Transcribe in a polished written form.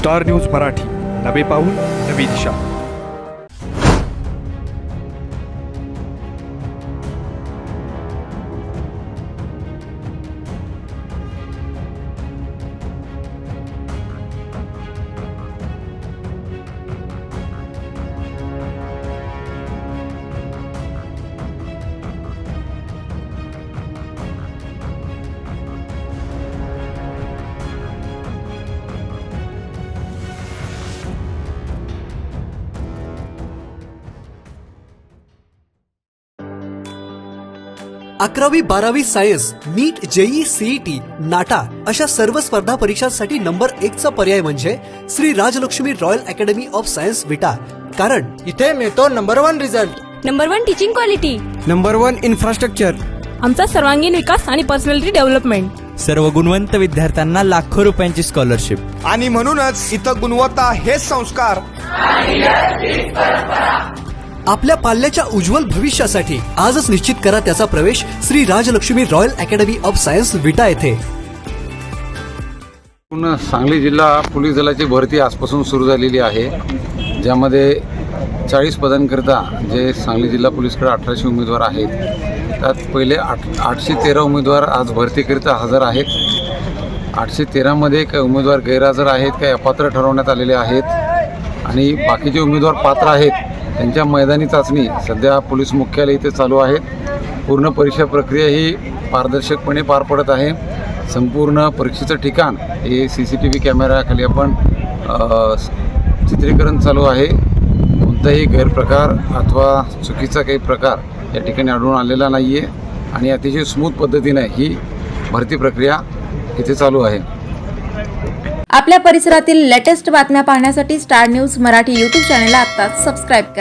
Star news Marathi, नवे पाऊल नवी दिशा. अकरावी 12वी science, NEET, JEE, CET, NATA अशा सर्व स्पर्धा परीक्षांसाठी नंबर 1 चा पर्याय म्हणजे Shri Rajlakshmi royal academy of science Vita. कारण इथे मिळतो number 1 result, number 1 teaching quality, number 1 infrastructure, आमचा सर्वांगीण विकास आणि पर्सनॅलिटी डेव्हलपमेंट, सर्व गुणवंत विद्यार्थ्यांना लाखो रुपयांची स्कॉलरशिप. आणि म्हणूनच इथं गुणवत्ता हेच संस्कार. आपल्या पाल्याच्या उज्ज्वल भविष्यासाठी आजच निश्चित करा त्याचा प्रवेश Shri Rajlakshmi royal academy of science Vita येथे. सांगली जिल्हा पोलीस दलाची भरती आजपासून सुरू झालेली आहे, ज्यामध्ये 40 पदांकरिता जे सांगली जिल्हा पोलीसकडे 1800 उमेदवार आहेत, त्यात पहिले 813 उमेदवार आज भरतीकरिता हजर आहेत. 813मध्ये काही उमेदवार गैरहजर आहेत, काही अपात्र ठरवण्यात आलेले आहेत आणि बाकीचे उमेदवार पात्र आहेत त्यांच्या मैदानी चाचणी सध्या पोलीस मुख्यालय इथे चालू आहेत. पूर्ण परीक्षा प्रक्रिया ही पारदर्शकपणे पार पडत आहे. संपूर्ण परीक्षेचं ठिकाण हे CCTV कॅमेऱ्याखाली आपण चित्रीकरण चालू आहे. कोणताही गैरप्रकार अथवा चुकीचा काही प्रकार या ठिकाणी आढळून आलेला नाही आहे आणि अतिशय स्मूथ पद्धतीने ही भरती प्रक्रिया इथे चालू आहे. आपल्या परिसरातील लेटेस्ट बातम्या पाहण्यासाठी स्टार न्यूज मराठी यूट्यूब चॅनलला आत्ताच सबस्क्राईब करा.